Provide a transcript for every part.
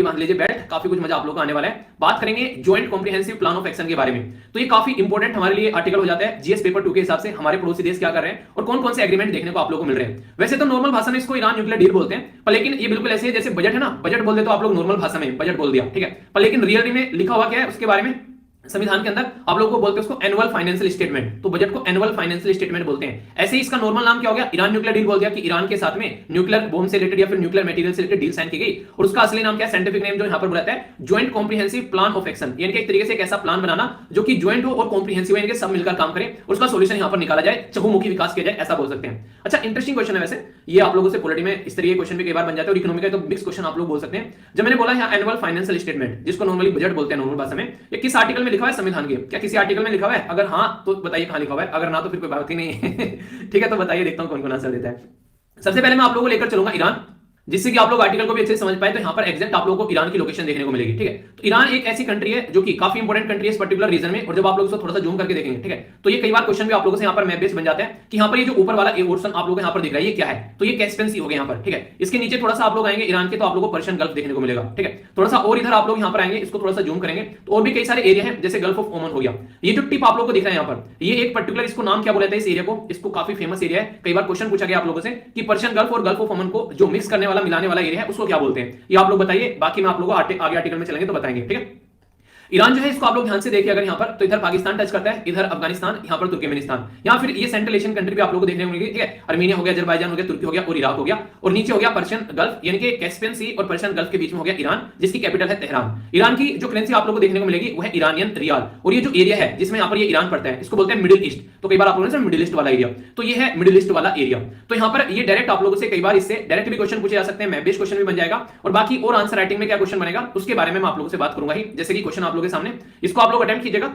पट्टी बांध लीजिए बेल्ट, काफी कुछ मजा आप लोगों को आने वाला है। बात करेंगे joint comprehensive plan of action के बारे में। तो ये काफी इंपॉर्टेंट हमारे लिए आर्टिकल हो जाता है जीएस पेपर 2 के हिसाब से, हमारे पड़ोसी देश क्या कर रहे हैं और कौन कौन से एग्रीमेंट देखने को आप लोगों को मिल रहे हैं। वैसे तो नॉर्मल भाषा में इसको ईरान न्यूक्लियर डील बोलते हैं, पर लेकिन ये बिल्कुल ऐसे है जैसे बजट है ना, बजट बोल दे तो आप लोग नॉर्मल भाषा में बजट बोल दिया, ठीक है। पर लेकिन रियलिटी में लिखा हुआ क्या है उसके बारे में संविधान के अंदर आप लोगों को बोलते हैं उसको एनुअल फाइनेंशियल स्टेटमेंट। तो बजट को एनुअल फाइनेंशियल स्टेटमेंट बोलते हैं। ऐसे ही इसका नॉर्मल नाम क्या हो गया, ईरान न्यूक्लियर डील बोल दिया कि ईरान के साथ में न्यूक्लियर बॉम्ब से रिलेटेड या फिर न्यूक्लियर मटेरियल से रिलेटेड डील साइन की गई। और उसका असली नाम क्या है, साइंटिफिक नेम जो यहां पर बुलाता है joint comprehensive plan of action, यानी कि एक तरीके से एक ऐसा प्लान बनाना जो कि ज्वाइंट हो और कॉम्प्रिहेंसिव है, सब मिलकर काम करें और उसका सॉल्यूशन यहां पर निकाला जाए, चहुमुखी विकास किया जाए, ऐसा बोल सकते हैं। अच्छा इंटरेस्टिंग क्वेश्चन है वैसे ये, आप लोगों से पॉलिटी में इस तरीके के क्वेश्चन भी कई बार बन जाते हैं और इकोनॉमी का तो मिक्स क्वेश्चन आप लोग बोल सकते हैं। जब मैंने बोला यहां एनुअल फाइनेंशियल स्टेटमेंट जिसको नॉर्मली बजट बोलते हैं नॉर्मल भाषा में, ये किस आर्टिकल में लिखा है संविधान के, क्या किसी आर्टिकल में लिखा हुआ है? अगर हाँ तो बताइए कहां लिखा हुआ है, अगर ना तो फिर कोई बात ही नहीं है ठीक है, तो बताइए देखता हूं कौन कौन आंसर देता है। सबसे पहले मैं आप लोगों को लेकर चलूंगा ईरान, जिससे कि आप लोग आर्टिकल को भी अच्छे से समझ पाए। तो यहां पर एग्जैक्ट आप लोगों को ईरान की लोकेशन देखने को मिलेगी, ठीक है। तो ईरान एक ऐसी कंट्री है जो कि काफी इंपॉर्टेंट कंट्री है इस पर्टिकुलर रीजन में, और जब आप लोग इसको थोड़ा सा जूम करके देखेंगे, ठीक है, तो ये कई बार क्वेश्चन भी आप लोगों से यहां पर मैप बेस बन जाता है कि यहां पर ये जो ऊपर वाला पोर्शन आप लोगों को यहां पर दिख रहा है ये क्या है, तो ये कैस्पियन सी हो गया यहां पर, ठीक है। इसके नीचे थोड़ा सा आप लोग आएंगे ईरान के तो आप लोगों को पर्शियन गल्फ देखने को मिलेगा, ठीक है। थोड़ा सा और इधर आप लोग यहां पर आएंगे, इसको थोड़ा सा जूम करेंगे तो और भी कई सारे एरिया हैं, जैसे गल्फ ऑफ ओमान हो गया। ये जो टिप आप लोगों को दिख रहा है यहां पर, ये एक पर्टिकुलर इसको नाम क्या बोला जाता है इस एरिया को, इसको काफी फेमस एरिया है। कई बार क्वेश्चन पूछा गया आप लोगों से कि पर्शियन गल्फ और गल्फ ऑफ ओमान को जो मिक्स करने वाला मिलाने वाला एरिया है उसको क्या बोलते हैं, ये आप लोग बताइए। बाकी मैं आप लोगों को आगे आर्टिकल में चलेंगे तो बताएंगे, ठीक है। ईरान जो है इसको आप लोग ध्यान से देखिए, अगर यहां पर तो इधर पाकिस्तान टच करता है, इधर अफगानिस्तान, यहां पर तुर्कमेनिस्तान, या फिर ये सेंट्रल एशियन कंट्री भी आप लोगों को देखने को मिलेगी, ठीक है। अर्मीनिया हो गया, अजरबैजान हो गया, तुर्की हो गया और इराक हो गया, और नीचे हो गया पर्शियन गल्फ, यानी कि कैस्पियन सी और पर्शियन गल्फ के बीच में हो गया ईरान, जिसकी कैपिटल है तेहरान। ईरान की जो करेंसी आप लोगों को देखने को मिलेगी वो है ईरानियन रियाल, और ये जो एरिया है जिसमें यहां पर ये ईरान पड़ता है इसको बोलते हैं मिडिल ईस्ट। तो कई बार आप लोगों ने मिडिल ईस्ट वाला एरिया, तो ये है मिडिल ईस्ट वाला एरिया। तो यहां पर ये डायरेक्ट आप लोगों से कई बार इससे डायरेक्ट भी क्वेश्चन पूछे जा सकते हैं, मैप बेस्ड क्वेश्चन भी बन जाएगा, और बाकी और आंसर राइटिंग में क्या क्वेश्चन बनेगा उसके बारे में मैं आप लोगों से बात करूंगा ही। जैसे कि क्वेश्चन आप लोगों के सामने, इसको आप लोग अटेम्प्ट कीजिएगा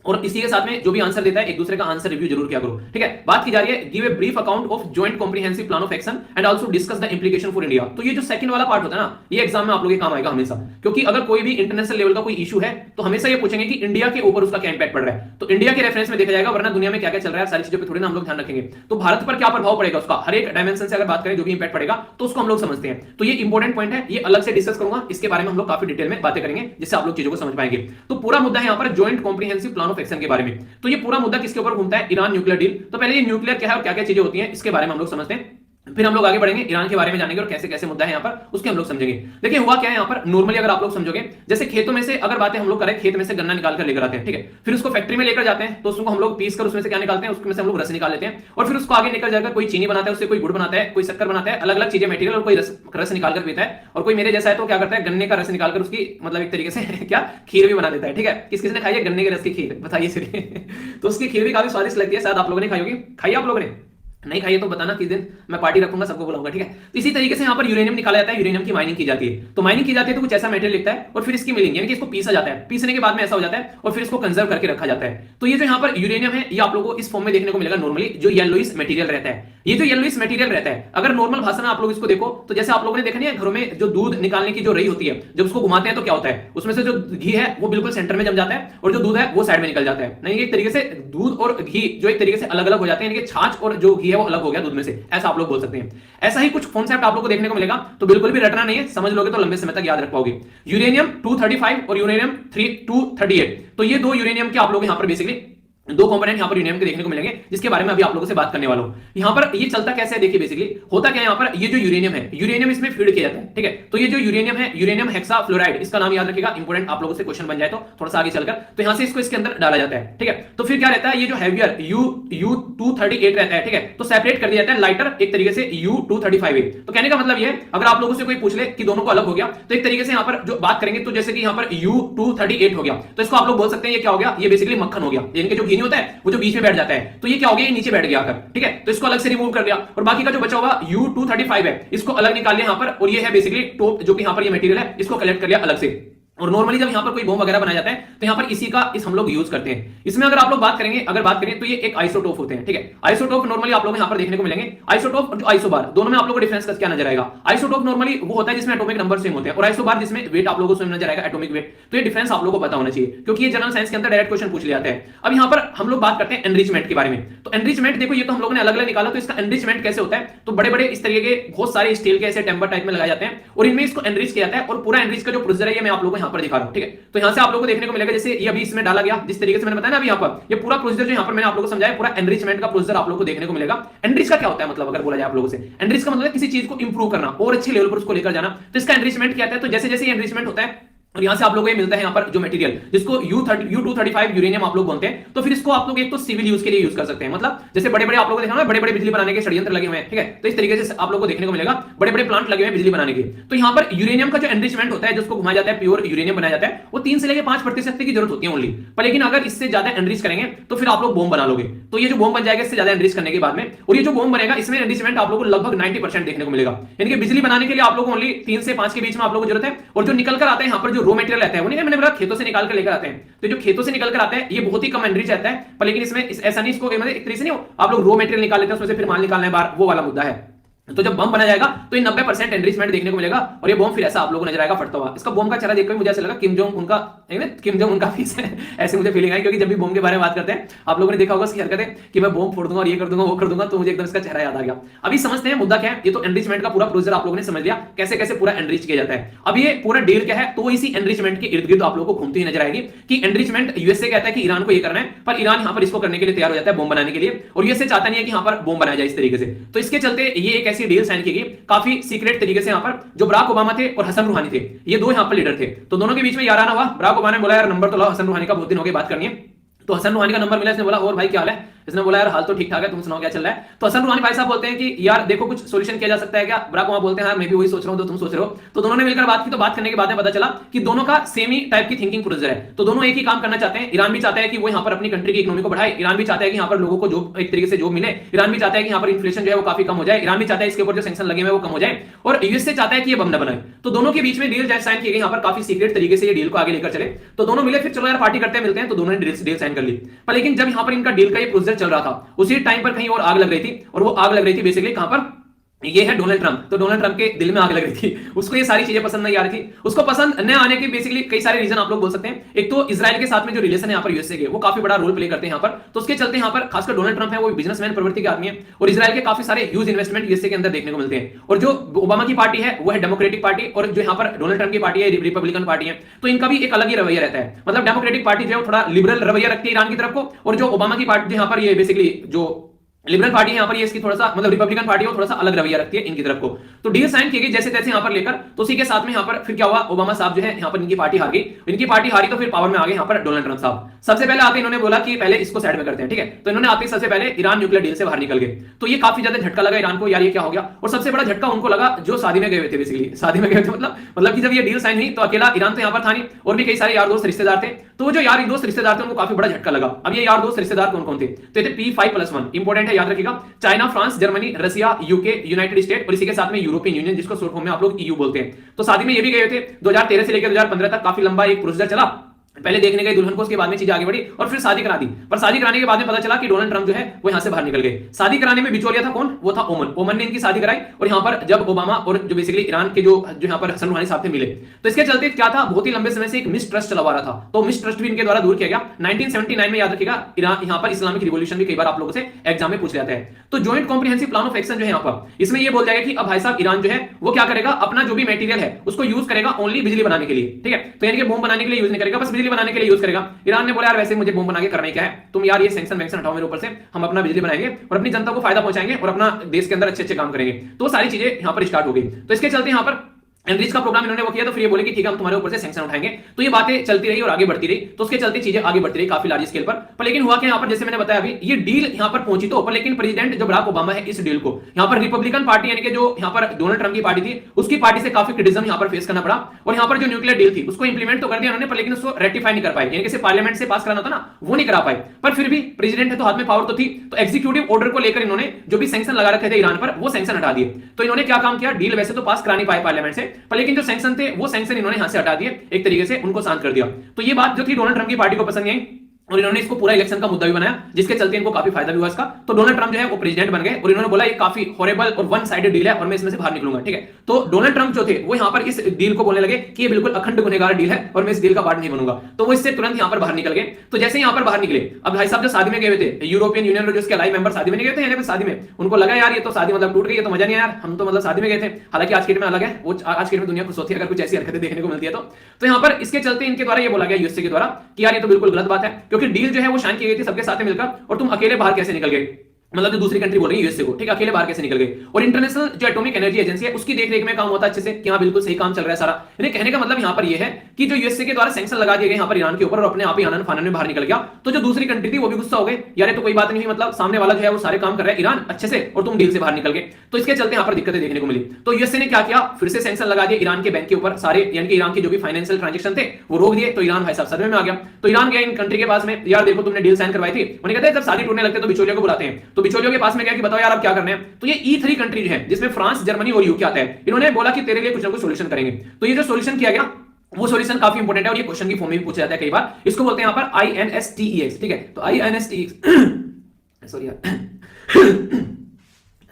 और इसी के साथ में जो भी आंसर देता है एक दूसरे का आंसर रिव्यू जरूर किया करो, ठीक है। बात की जा रही है give a brief account of joint comprehensive plan of action and also discuss the implication for India. तो ये जो सेकंड वाला पार्ट होता है ना, ये एग्जाम में आप लोगों के काम आएगा हमेशा, क्योंकि अगर कोई भी इंटरनेशनल लेवल का कोई इशू है तो हमेशा ये पूछेंगे कि इंडिया के ऊपर उसका क्या इंपैक्ट पड़ रहा है, तो इंडिया के रेफरेंस में देखा जाएगा, वरना दुनिया में क्या क्या चल रहा है सारी चीजों पर थोड़ी ना हम लोग ध्यान रखेंगे। तो भारत पर क्या प्रभाव पड़ेगा उसका हर एक डायमेंशन से अगर बात करें जो भी इंपैक्ट पड़ेगा तो उसको हम लोग समझते हैं। तो ये इंपॉर्टेंट पॉइंट है, ये अलग से डिस्कस करूंगा, इसके बारे में हम लोग काफी डिटेल में बातें करेंगे जिससे आप लोग चीजों को समझ पाएंगे। तो पूरा मुद्दा है यहाँ पर joint comprehensive plan of action के बारे में। तो ये पूरा मुद्दा किसके ऊपर घूमता है, ईरान न्यूक्लियर डील। तो पहले ये न्यूक्लियर क्या है और क्या क्या चीजें होती हैं इसके बारे में हम लोग समझते हैं, फिर हम लोग आगे बढ़ेंगे ईरान के बारे में जानेंगे और कैसे कैसे मुद्दा है यहाँ पर उसके हम लोग समझेंगे। देखिए हुआ क्या है यहाँ पर, नॉर्मली अगर आप लोग समझोगे जैसे खेतों में से अगर बातें हम लोग करें, खेत में से गन्ना निकाल कर लेकर आते हैं, ठीक है, फिर उसको फैक्ट्री में लेकर जाते हैं तो उसको हम लोग पीस कर उसमें से क्या निकालते हैं, उसमें से हम लोग रस निकाल लेते हैं, और फिर उसको आगे निकल जाकर कोई चीनी बनाता है, उससे कोई गुड़ बनाता है, कोई शक्कर बनाता है, अलग अलग चीजें मटेरियल, और कोई रस निकाल कर पीता है, और कोई मेरे जैसा है तो क्या करता है गन्ने का रस निकालकर उसकी मतलब एक तरीके से क्या खीर भी बना देता है, ठीक है। किस किसने खाई है गन्ने के रस की खीर, बताइए तो उसकी खीर भी काफी स्वादिष्ट लगती है, शायद आप लोगों ने खाई होगी, खाई आप लोगों ने, नहीं खाइए तो बताना, किस दिन मैं पार्टी रखूंगा सबको बुलाऊंगा, ठीक है। तो इसी तरीके से यहाँ पर यूरेनियम निकाला जाता है, यूरेनियम की माइनिंग की जाती है, तो माइनिंग की जाती है तो कुछ ऐसा मेटेरियल लिखता है और फिर इसकी मिलिंग यानी कि इसको पीसा जाता है, पीसने के बाद में ऐसा हो जाता है और फिर इसको कंजर्व करके रखा जाता है। तो ये जो यहाँ पर यूरेनियम है ये आप लोगों को इस फॉर्म में देखने को मिलेगा नॉर्मली, जो येलोइश मटेरियल रहता है। ये जो येलोइश मटेरियल रहता है अगर नॉर्मल भाषा में आप लोग इसको देखो तो जैसे आप लोगों ने देखा नहीं है घरों में जो दूध निकालने की जो रही होती है, जब उसको घुमाते हैं तो क्या होता है उसमें से जो घी है वो बिल्कुल सेंटर में जम जाता है और जो दूध है वो साइड में निकल जाता है। नहीं एक तरीके से दूध और घी जो एक तरीके से अलग अलग हो जाते हैं, यानी कि छाछ और जो घी है वो अलग हो गया दूध में से, ऐसा आप लोग बोल सकते हैं। ऐसा ही कुछ कॉन्सेप्ट आप लोगों को देखने को मिलेगा, तो बिल्कुल भी रटना नहीं है, समझ लोगे तो लंबे समय तक याद रख पाओगे। यूरेनियम 235 और यूरेनियम 238, तो ये दो यूरेनियम के आप लोग यहां पर बेसिकली दो कंपोनेंट यहां पर यूरेनियम के देखने को मिलेंगे, जिसके बारे में अभी आप लोगों से बात करने वाला हूं। यहां पर ये चलता कैसे है देखिए, बेसिकली होता क्या है यहां पर, ये जो यूरेनियम है यूरेनियम इसमें फीड किया जाता है, ठीक है। तो ये जो यूरेनियम है यूरेनियम हेक्साफ्लोराइड, इसका नाम याद रखिएगा, इंपॉर्टेंट आप लोगों से क्वेश्चन बन जाए तो थोड़ा सा आगे चलकर, तो यहां से इसको इसके अंदर डाला जाता है, ठीक है। तो फिर क्या रहता है, ये जो हैवियर U238 रहता है, ठीक है, तो सेपरेट कर दिया जाता है लाइटर एक तरीके से U235। तो कहने का मतलब ये है अगर आप लोगों से कोई पूछ ले कि दोनों को अलग हो गया तो एक तरीके से यहां पर जो बात करेंगे तो जैसे कि यहां पर U238 हो गया तो इसको आप लोग बोल सकते हैं ये क्या हो गया, ये बेसिकली मक्खन हो गया, यानी कि जो घी नहीं होता है वो जो बीच में बैठ जाता है, तो ये क्या हो गया, ये नीचे बैठ गया आकर, ठीक है। तो इसको अलग से रिमूव कर दिया और बाकी का जो बचा हुआ U235 है इसको अलग निकाल लिया यहां पर, और ये है बेसिकली टॉप जो कि यहां पर ये मटेरियल है इसको कलेक्ट कर लिया अलग से, और नॉर्मली जब यहाँ पर कोई बॉम्ब वगैरह बनाया जाता है तो यहाँ पर इसी का हम लोग यूज करते हैं। इसमें अगर आप लोग बात करें तो ये एक आइसोटोप होते हैं, ठीक है। आइसोटोप नॉर्मली आप लोग यहाँ पर देखने को मिलेंगे। आइसोटोप और जो आइसोबार, दोनों में आप लोगों को डिफरेंस क्या नजर आएगा? आइसोटोप नॉर्मली वो होता है जिसमें एटॉमिक नंबर सेम होते हैं, और आइसोबार जिसमें वेट आप लोगों को सेम नजर आएगा, एटॉमिक वेट। तो ये डिफरेंस आप लोगों को पता होना चाहिए, क्योंकि ये जनरल साइंस के अंदर डायरेक्ट क्वेश्चन पूछ लिया जाता है। अब यहाँ पर हम लोग बात करते हैं एनरिचमेंट के बारे में। तो एनरिचमेंट देखो, ये तो हम लोगों ने अलग अलग निकाला, तो इसका एनरिचमेंट कैसे होता है? तो बड़े बड़े इस तरीके के बहुत सारे स्टील के ऐसे टेम्पर टाइप में लगाए जाते हैं और इनमें इसको एनरिच किया जाता है, और पूरा एनरिच का जो प्रोसीजर है ये मैं आप लोगों को यहाँ पर दिखा रहा हूँ, ठीक है। तो यहाँ से आप लोगों को देखने को मिलेगा, जैसे ये अभी इसमें डाला गया, जिस तरीके से मैंने बताया ना अभी यहाँ पर, ये पूरा प्रोसीजर जो यहाँ पर मैंने आप लोगों को समझाया, पूरा एनरिचमेंट का प्रोसीजर आप लोगों को देखने को मिलेगा। एनरिच का क्या होता है मतलब, अगर बोला जाए आप लोगों से, एनरिच का मतलब किसी चीज को इंप्रूव करना और अच्छे लेवल पर उसको लेकर जाना। तो इसका एनरिचमेंट क्या है? तो जैसे जैसे एनरिचमेंट होता है और यहां से आप लोगों को ये मिलता है यहाँ पर जो मटेरियल, जिसको U235 यूरेनियम आप लोग बोलते हैं, तो फिर इसको आप लोग एक तो सिविल यूज के लिए यूज कर सकते हैं। मतलब जैसे बड़े बड़े आप लोगों को देखा ना, बड़े बड़े बिजली बनाने के षड्यंत्र लगे हुए हैं, ठीक है। तो इस तरीके से आप लोगों को देखने को मिलेगा, बड़े बड़े प्लांट लगे हुए हैं बिजली बनाने के। तो यहाँ पर यूरेनियम का जो एनरिचमेंट होता है, जिसको घुमाया जाता है, प्योर यूरेनियम बनाया जाता है, वो 3 से लेकर 5% की जरूरत होती है ओनली। पर लेकिन अगर इससे ज्यादा एनरिच करेंगे तो फिर आप लोग बॉम्ब बना लोगे। तो ये जो बॉम्ब बन जाएगा इससे ज्यादा एनरिच करने के बाद में, और ये जो बॉम्ब बनेगा इसमें एनरिचमेंट आप लोगों को लगभग 90% देखने को मिलेगा। यानी कि बिजली बनाने के लिए आप लोगों को ओनली 3 से 5 के बीच में आप लोगों को जरूरत है। और जो निकल कर आता है यहाँ पर जो रॉ मटेरियल रहता है, वो मैंने बोला खेतों से निकाल कर लेकर आते हैं, तो जो खेतों से निकल कर आते हैं ये बहुत ही कम एनरिच रहता है। पर लेकिन इसमें ऐसा नहीं, इसको मतलब एक तरीके से नहीं, आप लोग रॉ मटेरियल निकाल लेते हैं, उसमें से फिर माल निकालना है बाहर, वो वाला मुद्दा है। तो जब बम बना जाएगा तो ये 90% एनरिचमेंट देखने को मिलेगा, और ये बम फिर ऐसा आप लोगों को नजर आएगा फटता हुआ। इसका बम का चेहरा देखकर मुझे ऐसा लगा किम जोंग उनका फेस है, ऐसे मुझे फीलिंग आई, क्योंकि जब भी बम के बारे में बात करते हैं आप लोगों ने देखा होगा इसकी हरकतें कि मैं बम फोड़ दूंगा और ये कर दूंगा वो कर दूंगा, तो मुझे एकदम इसका चेहरा याद आ गया। अभी समझते हैं मुद्दा क्या है। ये तो एनरिचमेंट का पूरा प्रोसीजर आप लोगों ने समझ लिया, कैसे कैसे पूरा एनरिच किया जाता है। अब ये पूरा डील क्या है, तो इसी एनरिचमेंट के इर्द गिर्द आप लोगों को घूमती हुई नजर आएगी कि एनरिचमेंट यूएसए कहता है कि ईरान को ये करना है, पर ईरान यहाँ पर इसको करने के लिए तैयार हो जाता है, बम बनाने के लिए, और यूएसए चाहता नहीं है कि यहाँ पर बम बनाया जाए इस तरीके से। तो इसके चलते ये एक ऐसी डील साइन की गई काफी सीक्रेट तरीके से। यहाँ पर जो बराक ओबामा थे और हसन रूहानी थे, ये दो यहाँ पर लीडर थे, तो दोनों के बीच में याराना हुआ। बराक ओबामा ने बोला यार नंबर तो लाओ, हसन रूहानी का बहुत दिन हो गए बात करनी है। तो हसन रूहानी का नंबर मिला, इसने बोला और भाई क्या हाल है? इसने बोला यार हाल तो ठीक ठाक है, तुम सुनाओ क्या चल रहा है? तो हसन रूहानी भाई साहब बोलते हैं कि यार देखो कुछ सॉल्यूशन किया जा सकता है क्या? बराक ओबामा बोलते हैं यार मैं भी वही सोच रहा हूं जो तुम सोच रहे हो। तो दोनों ने मिलकर बात की, तो बात करने के बाद में पता चला कि दोनों का सेम ही टाइप की थिंकिंग प्रोसीजर है। तो दोनों एक ही काम करना चाहते हैं। ईरान भी चाहता है कि वो यहाँ पर अपनी कंट्री की इकोनॉमी को बढ़ाए, ईरान भी चाहता है कि यहाँ पर लोगों को जॉब एक तरीके से जॉब मिले, ईरान भी चाहता है कि यहाँ पर इन्फ्लेशन जो है वो काफी कम हो जाए, ईरान भी चाहता है इसके ऊपर जो सैंक्शन लगे हुए वो कम हो जाए, और यूएसए चाहता है कि ये बम न बनाए। तो दोनों के बीच में डील साइन की गई, यहाँ पर काफी सीक्रेट तरीके से ये डील को आगे लेकर चले। तो दोनों मिले, फिर चलो यार पार्टी करते हैं, मिलते हैं, तो दोनों ने डील साइन कर ली। पर लेकिन जब यहाँ पर इनका डील का ये प्रोसीजर चल रहा था, उसी टाइम पर कहीं और आग लग रही थी, और वो आग लग रही थी बेसिकली कहां पर, ये है डोनाल्ड ट्रंप। तो डोनाल्ड ट्रंप के दिल में आग लग रही थी, उसको ये सारी चीजें पसंद नहीं आ रही थी। उसको पसंद न आने के बेसिकली कई सारे रीजन आप लोग बोल सकते हैं। एक तो इजराइल के साथ में जो रिलेशन है यहाँ पर यूएसए के, वो काफी बड़ा रोल प्ले करते हैं यहाँ पर। तो उसके चलते यहाँ पर खासकर डोनाल्ड ट्रंप है वो बिजनेसमैन प्रवृत्ति के आदमी है, और इजराइल के काफी सारे ह्यूज इन्वेस्टमेंट यूएसए के अंदर देखने को मिलते हैं। और जो ओबामा की पार्टी है वो है डेमोक्रेटिक पार्टी, और जो यहाँ पर डोनाल्ड ट्रंप की पार्टी है रिपब्लिकन पार्टी है। तो इनका भी एक अलग ही रवैया रहता है। मतलब डेमोक्रेटिक पार्टी जो है थोड़ा लिबरल रवैया रखती है ईरान की तरफ को, और जो ओबामा की पार्टी यहाँ पर ये बेसिकली जो लिबरल पार्टी है यहाँ पर, ये इसकी थोड़ा सा मतलब रिपब्लिकन पार्टी है थोड़ा सा अलग रवैया रखती है इनकी तरफ को। तो डील साइन की गई जैसे तैसे यहाँ पर लेकर, तो उसी के साथ में यहाँ पर फिर क्या हुआ, ओबामा साहब जो है यहाँ पर इनकी पार्टी हार गई, इनकी पार्टी हारी, तो फिर पावर में आ गए यहाँ पर डोनाल्ड ट्रंप साहब। सबसे पहले आते इन्होंने बोला कि पहले इसको साइड में करते हैं, ठीक है। तो इन्होंने आते सबसे पहले ईरान न्यूक्लियर डील से बाहर निकल गए। तो ये काफी ज्यादा झटका लगा ईरान को, यार ये क्या हो गया। और सबसे बड़ा झटका उनको लगा जो शादी में गए हुए थे, बेसिकली शादी में गए थे, मतलब कि जब ये डील साइन हुई तो अकेला ईरान तो यहाँ पर था नहीं, और भी कई सारे यार दोस्त रिश्तेदार थे। तो जो यार दोस्त रिश्तेदार थे उनको काफी बड़ा झटका लगा। अब ये यार दोस्त रिश्तेदार कौन कौन थे? तो ये थे P5+1, इंपॉर्टेंट है याद रखिएगा। China, France, Germany, Russia, UK, United state, और इसी के साथ में यूरोपियन यूनियन, जिसको शॉर्ट फॉर्म में आप लोग ईयू बोलते हैं। तो शादी में ये भी गए थे। 2013 से लेकर 2015 तक काफी लंबा एक प्रोसीजर चला। पहले देखने गए दुल्हन को, उसके बाद में चीजें आगे बढ़ी और फिर शादी करा दी। पर शादी कराने के बाद में पता चला कि डोनाल्ड ट्रंप जो है वो यहाँ से बाहर निकल गए। शादी कराने में बिचौलिया था कौन? वो था ओमन। ओमन ने इनकी शादी कराई, और यहाँ पर जब ओबामा और जो बेसिकली ईरान के जो यहाँ पर हसन रूहानी साहब थे मिले, तो इसके चलते क्या था, बहुत ही लंबे समय से एक मिसट्रस्ट चला हुआ था। तो मिसट्रस्ट भी इनके द्वारा दूर किया गया। 1979 में याद रखिएगा, यहाँ पर इस्लामिक रिवॉल्यूशन भी कई बार आप लोगों से एग्जाम में पूछ जाता है। तो joint comprehensive plan of action जो है यहाँ पर, इसमें ये बोल जाएगा कि अब भाई साहब ईरान जो है वो क्या करेगा, अपना जो भी मटेरियल है उसको यूज करेगा ओनली बिजली बनाने के लिए, ठीक है। तो यानी कि बम बनाने के लिए यूज नहीं करेगा, बस बिजली बनाने के लिए यूज करेगा। ईरान ने बोला यार वैसे मुझे बम बना के करना ही क्या है, तुम यार ये सैंक्शन वैंक्शन हटाओ मेरे ऊपर से, हम अपना बिजली बनाएंगे और अपनी जनता को फायदा पहुंचाएंगे और अपना देश के अंदर अच्छे अच्छे काम करेंगे। तो सारी चीजें यहाँ पर स्टार्ट हो गई। तो इसके चलते यहाँ पर एनरिच का प्रोग्राम इन्होंने वो किया, तो फिर ये बोले कि ठीक है हम तुम्हारे ऊपर से सैंक्शन उठाएंगे। तो ये बातें चलती रही और आगे बढ़ती रही। तो उसके चलते चीजें आगे बढ़ती रही काफी लार्ज स्केल पर लेकिन हुआ क्या यहाँ पर, जैसे मैंने बताया अभी, ये डील यहाँ पर पहुंची तो, पर लेकिन प्रेसिडेंट जो बराक ओबामा है इस डील को यहाँ पर रिपब्लिकन पार्टी यानी कि जो यहाँ पर डोनाल्ड ट्रंप की पार्टी थी उसकी पार्टी से काफी क्रिटिसिज्म यहाँ पर फेस करना पड़ा। और यहाँ पर जो न्यूक्लियर डील थी उसको इंप्लीमेंट तो कर दिया उन्होंने, पर लेकिन उसको रेटिफाई नहीं कर पाए, यानी कि पार्लियामेंट से पास कराना था ना, वो नहीं करा पाए। पर फिर भी प्रेसिडेंट है तो हाथ में पावर तो थी, तो एग्जीक्यूटिव ऑर्डर को लेकर इन्होंने जो भी सैंक्शन लगा रखे थे ईरान पर वो सैंक्शन हटा दिए। तो इन्होंने क्या काम किया, डील वैसे तो पास करा नहीं पाए पार्लियामेंट से, पर लेकिन जो सैंक्शन थे वो सैंक्शन इन्होंने यहां से हटा दिए, एक तरीके से उनको शांत कर दिया। तो ये बात जो थी डोनाल्ड ट्रंप की पार्टी को पसंद नहीं आई और इन्होंने इसको पूरा इलेक्शन का मुद्दा भी बनाया, जिसके चलते इनको काफी फायदा भी हुआ इसका। तो डोनाल्ड ट्रंप जो है वो प्रेसिडेंट बन गए और इन्होंने बोला ये काफी हॉरिबल और वन साइडेड डील है और मैं इसमें से बाहर निकलूंगा, ठीक है। तो डोनाल्ड ट्रंप जो थे वो यहां पर इस डील को बोलने लगे कि ये बिल्कुल अखंड गुनहगार डील है और मैं इस डील का पार्ट नहीं बनूंगा। तो वो इससे तुरंत यहां पर बाहर निकल गए। तो जैसे यहां पर बाहर निकले, अब भाई साहब जो शादी में गए थे यूरोपियन यूनियन और जो उसके अलाई मेंबर शादी में गए थे, यानी शादी में उनको लगा यार ये तो शादी मतलब टूट गई, ये तो मजा नहीं यार, हम तो मतलब शादी में गए थे। हालांकि आज की डेट में अलग है, वो आज की डेट में दुनिया खुश होती है अगर कुछ ऐसी हरकतें देखने को मिलती है तो यहां पर इसके चलते इनके द्वारा ये बोला गया यूएसए के द्वारा कि यार ये तो बिल्कुल गलत बात है, क्योंकि डील जो है वो साइन की गई थी सबके साथ मिलकर और तुम अकेले बाहर कैसे निकल गए, मतलब जो दूसरी कंट्री बोल रही है यूएसए को, ठीक है, अकेले बाहर कैसे निकल गए। और इंटरनेशनल जो एटॉमिक एनर्जी एजेंसी है उसकी देखरेख में काम होता है अच्छे से कि हां बिल्कुल सही काम चल रहा है सारा। यानी कहने का मतलब यहां पर यह है कि जो यूएसए के द्वारा सैंक्शन लगा दिए गए यहां पर ईरान के ऊपर और अपने आप ही आनन फानन में बाहर निकल गया, तो जो दूसरी कंट्री थी वो भी गुस्सा हो गए, यार ये तो कोई बात नहीं हुई, मतलब सामने वाला जो है वो सारे काम कर रहा है ईरान अच्छे से और तुम डील से बाहर निकल गए। तो इसके चलते यहां पर दिक्कतें देखने को मिली। तो यूएसए ने क्या किया, फिर से सैंक्शन लगा दिए ईरान के बैंक के ऊपर सारे, यानी कि ईरान के जो भी फाइनेंशियल ट्रांजैक्शन थे वो रोक दिए। तो ईरान भाई साहब सदमे में आ गया। तो ईरान गया इन कंट्री के पास में, यार देखो तुमने डील साइन करवाई थी, उन्हें कहते हैं जब शादी टूटने लगते तो बिचौलियों को बुलाते हैं। तो बिचौलियों के पास में गया कि बताओ यार अब क्या करना है। तो ये E3 कंट्री है जिसमें फ्रांस, जर्मनी और यूके आता है, इन्होंने बोला कि तेरे लिए कुछ ना कुछ सॉल्यूशन करेंगे। तो ये जो सॉल्यूशन किया गया वो सॉल्यूशन काफी इंपॉर्टेंट है और ये क्वेश्चन की फॉर्म में भी पूछा जाता है कई बार। इसको बोलते हैं यहां पर INSTEX, ठीक है। तो INSTEX सॉरी यार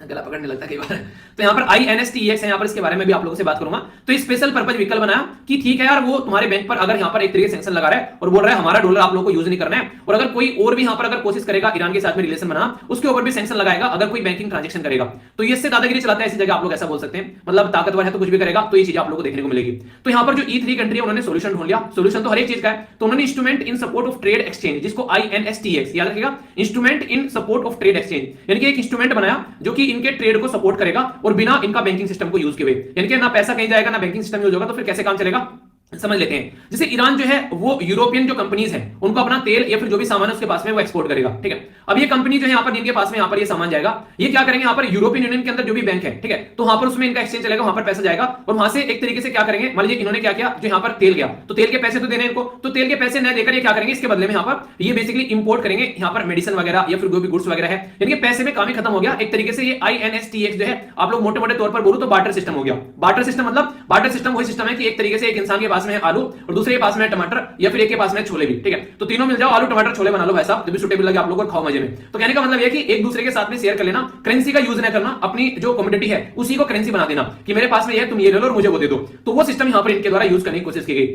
गला पकड़ने लगता है कई बार। तो यहाँ पर INSTEX है, यहाँ पर इसके बारे में भी आप लोगों से बात करूंगा। तो स्पेशल पर्पज व्हीकल बनाया कि ठीक है यार वो तुम्हारे बैंक पर अगर यहाँ पर एक तरीके से सैंक्शन लगा रहा है और बोल रहा है हमारा डॉलर आप लोगों को यूज नहीं करना है, और अगर कोई और भी यहाँ पर अगर कोशिश करेगा ईरान के साथ में रिलेशन बनाना उसके ऊपर भी सैंक्शन लगाएगा अगर कोई बैंकिंग ट्रांजेक्शन करेगा। तो ये दादागिरी चलाता है ऐसी जगह, आप लोग ऐसा बोल सकते हैं, मतलब ताकतवर है तो कुछ भी करेगा। तो ये चीज आप लोगों को देखने को मिलेगी। तो यहाँ पर जो E3 कंट्री है उन्होंने सोल्यूशन ढूंढ लिया। सोल्यूशन तो हर एक चीज का है। तो उन्होंने instrument in support of trade exchange, जिसको INSTEX याद रखिएगा, instrument in support of trade exchange, यानी कि एक इंस्ट्रूमेंट बनाया जो कि इनके ट्रेड को सपोर्ट करेगा और बिना इनका बैंकिंग सिस्टम को यूज किए, यानी कि ना पैसा कहीं जाएगा ना बैंकिंग सिस्टम यूज होगा, तो फिर कैसे काम चलेगा समझ लेते हैं। जैसे ईरान जो है वो यूरोपियन जो कंपनीज है उनको अपना तेल या फिर जो भी सामान है उसके पास में वो एक्सपोर्ट करेगा, ठीक है। अब ये कंपनी जो है यहाँ पर जिनके पास में यहाँ पर ये सामान जाएगा, ये क्या करेंगे यहाँ पर यूरोपियन यूनियन के अंदर जो भी बैंक है, ठीक है, तो वहां पर उसमें इनका एक्सचेंज चलेगा, वहां पर पैसा जाएगा और वहां से एक तरीके से क्या करेंगे, मान लीजिए इन्होंने क्या किया, जो यहाँ पर तेल गया तो तेल के पैसे तो देने इनको, तो तेल के पैसे न देकर ये क्या करेंगे, इसके बदले में यहाँ पर ये बेसिकली इंपोर्ट करेंगे यहाँ पर मेडिसिन वगैरह या फिर जो भी गुड्स वगैरह है, यानी कि पैसे में काम ही खत्म हो गया एक तरीके से। ये INSTEX जो है आप लोग मोटे मोटे तौर पर बोलो तो बार्टर सिस्टम हो गया। बार्टर सिस्टम मतलब बार्टर सिस्टम वही सिस्टम है कि एक तरीके से एक इंसान के पास में है आलू और दूसरे के पास में टमाटर या फिर एक के पास में छोले भी, ठीक है, तो तीनों मिल जाओ, आलू टमाटर छोले बना लो भाई साहब, जो भी सुटेबल लगे आप लोगों को खाओ मजे में। तो कहने का मतलब ये कि एक दूसरे के साथ में शेयर कर लेना, करेंसी का यूज ना करना, अपनी जो कमोडिटी है उसी को करेंसी बना देना कि मेरे पास में ये है तुम ये ले लो और मुझे वो दे दो। तो वो सिस्टम यहां पर इनके द्वारा यूज करने की कोशिश की गई।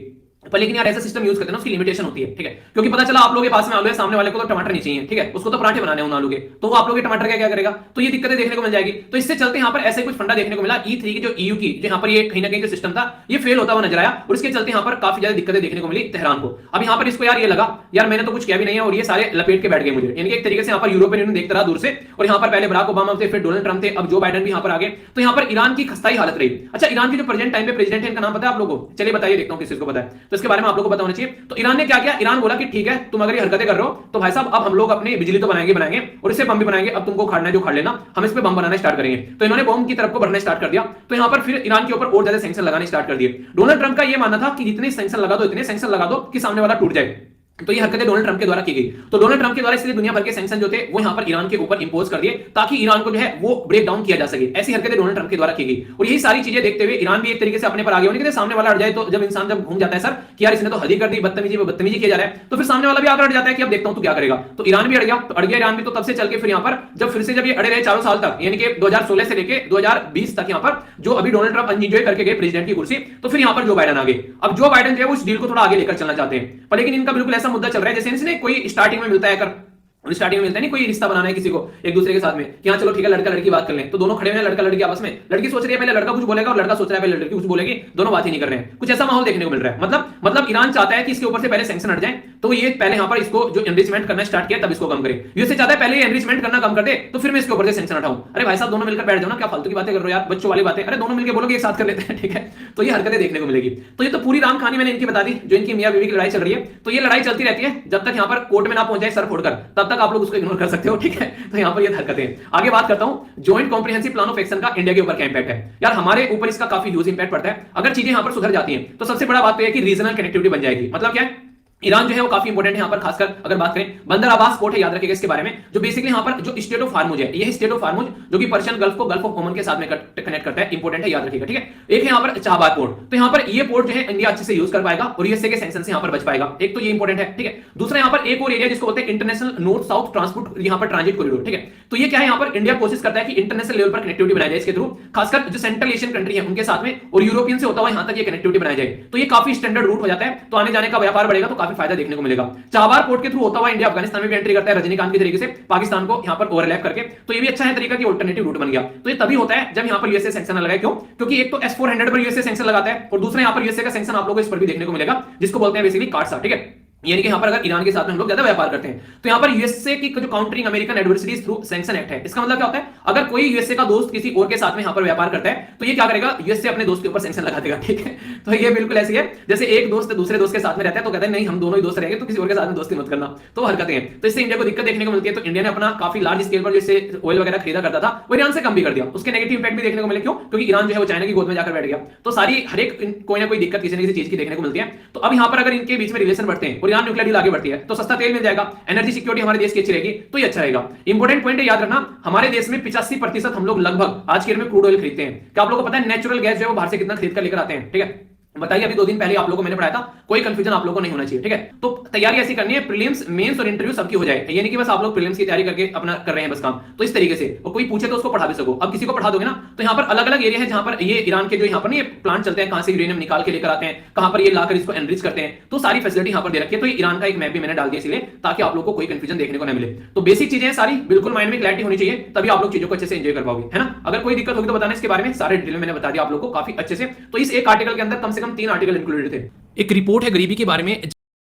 पर लेकिन यार ऐसा सिस्टम यूज करते हैं ना उसकी लिमिटेशन होती है, ठीक है, क्योंकि पता चला आप लोगों के पास में आलू है, सामने वाले को तो टमाटर नहीं चाहिए, ठीक है, उसको तो पराठे बनाने हैं उन आलू के, तो वो आप लोग के टमाटर का क्या करेगा, तो ये दिक्कतें देखने को मिल जाएगी। तो इससे चलते यहाँ पर ऐसे कुछ फंडा देखने को मिला E3 की जो EU की जो यहाँ पर ये कहीं ना कहीं जो सिस्टम था ये फेल होता हुआ नजर आया और इसके चलते यहाँ पर काफी ज्यादा दिक्कतें देखने को मिली तेहरान को। अब यहाँ पर इसको यार ये लगा यार मैंने तो कुछ किया भी नहीं है और ये सारे लपेट के बैठ गए मुझे, यानी कि एक तरीके से यहाँ पर यूरोपियन यूनियन देखता रहा दूर से, और यहाँ पर पहले बराक ओबामा थे, फिर डोनाल्ड ट्रंप थे, अब जो बाइडेन भी यहाँ पर आ गए। तो यहाँ पर ईरान की खस्ताई हालत रही। अच्छा, ईरान की जो प्रेजेंट टाइम पे प्रेसिडेंट है इनका नाम पता है आप लोगों को? चलिए बताइए, देखता हूँ किस को पता है, तो इसके बारे में आप लोगों को पता होना चाहिए। तो ईरान ने क्या किया, ईरान बोला कि ठीक है तुम अगर ये हरकतें कर रहे हो तो भाई साहब अब हम लोग अपनी बिजली तो बनाएंगे और इससे बम भी बनाएंगे, अब तुमको खाड़ना है जो खाड़ लेना, हम इस पे बम बनाना स्टार्ट करेंगे। तो इन्होंने बम की तरफ को बढ़ना स्टार्ट कर दिया। तो यहाँ पर फिर ईरान के ऊपर और ज्यादा सैंक्शन लगाने स्टार्ट कर दिए। डोनाल्ड ट्रंप का ये मानना था कि जितने सैंक्शन लगा दो इतने सैंक्शन लगा दो कि सामने वाला टूट जाए। तो ये हरकतें डोनाल्ड ट्रंप के द्वारा की गई। तो डोनाल्ड ट्रंप के द्वारा इसलिए दुनिया भर के सैंक्शन जो थे वो यहाँ पर ईरान के ऊपर इंपोज कर दिए ताकि ईरान को जो है वो ब्रेक डाउन किया जा सके। ऐसी हरकतें डोनाल्ड ट्रंप के द्वारा की गई और यही सारी चीजें देखते हुए ईरान भी एक तरीके से अपने पर आगे होने के सामने वाला अड़ जाए। तो जब इंसान जब घूम जाता है सर कि यार इसने तो हद ही कर दी, बदतमीजी किया जा रहा है, तो फिर सामने वाला भी आकर अड़ जाता है कि अब देखता हूं तू क्या करेगा। तो ईरान भी अड़ गया। तो अड़ गया ईरान भी। तो तब से चल के फिर यहाँ पर जब फिर से जब ये अड़े रहे 4 साल तक, यानी कि 2016 से लेके 2020 तक यहाँ पर जो अभी डोनाल्ड ट्रंप एंजॉय करके गए प्रेसिडेंट की कुर्सी, तो फिर यहाँ पर जो बाइडेन आ गए। अब जो बाइडेन जो है वो इस डील को थोड़ा आगे लेकर चलना चाहते हैं, पर लेकिन इनका बिल्कुल ऐसा मुद्दा चल रहा है जैसे नहीं कोई स्टार्टिंग में मिलता है कर स्टार्टिंग में मिलता है नहीं कोई रिश्ता बनाना है किसी को एक दूसरे के साथ में कि हाँ चलो ठीक है लड़का लड़की बात कर लें, तो दोनों खड़े हुए हैं लड़का लड़की आपस में, लड़की सोच रही है पहले लड़का कुछ बोलेगा और लड़का सोच रहा है पहले लड़की कुछ बोलेगी, दोनों बात ही नहीं कर रहे हैं। कुछ ऐसा माहौल देखने को मिल रहा है। मतलब ईरान चाहता है कि इसके ऊपर से पहले सैंक्शन हट जाए, तो ये पहले यहाँ पर इसको जो एनरिचमेंट करना स्टार्ट किया तब इसको कम करे। यूएसए चाहता है पहले एनरिचमेंट करना कम कर दे तो फिर मैं इसके ऊपर से सैंक्शन हटाऊं। अरे भाई साहब दोनों मिलकर बैठ जाओ ना, क्या फालतू की बातें कर रहे हो यार, बच्चों वाली बातें। अरे दोनों मिलकर बोलो कि एक साथ कर लेते हैं, ठीक है। तो ये हरकतें देखने को मिलेगी। तो ये तो पूरी राम कहानी मैंने इनकी बता दी जो इनकी मियां बीवी की लड़ाई चल रही है। तो ये लड़ाई चलती रहती है जब तक यहाँ पर कोर्ट में ना पहुंच जाए सर फोड़कर, तब तक आप लोग उसको इग्नोर कर सकते हो, ठीक है। तो यहाँ पर ये हरकतें। आगे बात करता हूं joint comprehensive plan of action का इंडिया के ऊपर क्या इंपैक्ट है। यार हमारे ऊपर इसका काफी ह्यूज इंपैक्ट पड़ता है। अगर चीजें यहाँ पर सुधर जाती हैं तो सबसे बड़ा बात तो है कि रीजनल कनेक्टिविटी बन जाएगी। मतलब क्या है, ईरान जो है वो काफी इंपॉर्टेंट है यहाँ पर, खासकर अगर बात करें बंदर अब्बास पोर्ट है, याद रखिएगा इसके बारे में, जो बेसिकली यहाँ पर जो स्टेट ऑफ हार्मुज है, ये स्टेट ऑफ हार्मुज जो कि पर्शियन गल्फ को गल्फ ऑफ ओमन के साथ में कनेक्ट करता है, इंपॉर्टेंट है, याद रखिएगा, ठीक है। एक है यहाँ पर चाबहार पोर्ट, तो यहाँ पर ये पोर्ट जो है इंडिया अच्छे से यूज कर पाएगा और यूएसए के सैंक्शन से यहाँ पर बच पाएगा, एक तो ये इंपॉर्टेंट है, ठीक है। दूसरा यहाँ पर एक और एरिया जिसको बोलते हैं इंटरनेशनल नॉर्थ साउथ ट्रांसपोर्ट यहाँ पर ट्रांजिट कॉरिडोर, ठीक है। तो ये क्या है, यहाँ पर इंडिया कोशिश करता है कि इंटरनेशनल लेवल पर कनेक्टिविटी बनाई जाए इसके थ्रू, खासकर जो सेंट्रल एशियन कंट्री है उनके साथ में और यूरोपियन से होता हुआ यहाँ तक ये कनेक्टिविटी बनाई जाए, तो ये काफी स्टैंडर्ड रूट हो जाता है, तो आने जाने का व्यापार बढ़ेगा, तो काफी फायदा देखने को मिलेगा। चाबहार पोर्ट के थ्रू होता हुआ इंडिया अफगानिस्तान में भी एंट्री करता है रजनीकांत की तरीके से, पाकिस्तान को यहाँ पर ओवरलैप करके, तो ये भी अच्छा है तरीका कि अल्टरनेटिव रूट बन गया। तो ये तभी होता है जब यहाँ पर यूएसए सैंक्शन लगाए, क्यों? क्योंकि एक तो S-400 पर यूएसए सैंक्शन लगाता है और दूसरा यहाँ पर यूएसए का सैंक्शन आप लोगों को इस पर भी देखने को मिलेगा, जिसको बोलते हैं बेसिकली कार्डसा, ठीक है। यानी कि यहाँ पर अगर ईरान के साथ में हम लोग ज्यादा व्यापार करते हैं तो यहाँ पर यूएसए की जो countering American adversaries through sanction act है, इसका मतलब क्या होता है, अगर कोई यूएसए का दोस्त किसी और के साथ में यहाँ पर व्यापार करता है तो ये क्या करेगा, यूएसए अपने दोस्त के ऊपर सैंक्शन लगा देगा, ठीक है। तो ये बिल्कुल ऐसी है जैसे एक दोस्त दूसरे दोस्त के साथ में रहता है तो कहता है नहीं हम दोनों ही दोस्त रहेंगे तो किसी और के साथ में दोस्ती मत करना, तो हरकतें हैं। तो इससे इंडिया को दिक्कत देखने को मिलती है, तो इंडिया ने अपना काफी लार्ज स्केल पर जैसे ऑयल वगैरह खरीदा करता था वो ईरान से कम भी कर दिया, उसके नेगेटिव इंपैक्ट भी देखने को मिले, क्यों? क्योंकि ईरान जो है वो चाइना की गोद में जाकर बैठ गया, तो सारी हर एक कोई ना कोई दिक्कत किसी न किसी चीज की देखने को मिलती है। तो अब यहाँ पर अगर इनके बीच में रिलेशन बढ़ते हैं और ईरान न्यूक्लियर डील आगे बढ़ती है तो सस्ता तेल मिल जाएगा, एनर्जी सिक्योरिटी हमारे देश की अच्छी रहेगी, तो ये अच्छा रहेगा। इंपॉर्टेंट पॉइंट है, याद रखना हमारे देश में 85% हम लोग लगभग आज के डेट में क्रूड ऑयल खरीदते हैं। क्या आप लोगों को पता है नेचुरल गैस जो है वो बाहर से कितना खरीद कर लेकर आते हैं, ठीक है? बताइए, अभी 2 दिन पहले आप लोगों को मैंने पढ़ाया था, कोई कंफ्यूजन आप लोगों को नहीं होना चाहिए, ठीक है। तो तैयारी ऐसी करनी है प्रीलिम्स मेंस और इंटरव्यू सबकी हो जाए, यानी कि बस आप लोग प्रीलिम्स की तैयारी करके अपना कर रहे हैं बस काम, तो इस तरीके से, और कोई पूछे तो उसको पढ़ा भी सको। अब किसी को पढ़ा दोगे ना तो यहाँ पर अलग अलग एरिया है जहां पर ये ईरान के जो यहाँ पर ये प्लांट चलते हैं, कहां से यूरेनियम निकाल के लेकर आते हैं, कहां पर ये लाकर इसको एनरिच करते हैं, तो सारी फैसिलिटी यहाँ पर दे रखी है। तो ईरान का एक मैप भी मैंने डाल दिया इसलिए ताकि आप लोग को कोई कंफ्यूजन देखने को न मिले। तो बेसिक चीजें सारी बिल्कुल माइंड में क्लैरिटी होनी चाहिए, तभी आप लोग चीजों को अच्छे से एंजॉय कर पाओगे, है ना। अगर कोई दिक्कत होगी तो बताना, इसके बारे में सारे डिटेल मैंने बता दिया आप लोग को काफी अच्छे से। तो इस एक आर्टिकल के अंदर कम से कम 3 आर्टिकल इंक्लूडेड थे। एक रिपोर्ट है गरीबी के बारे में,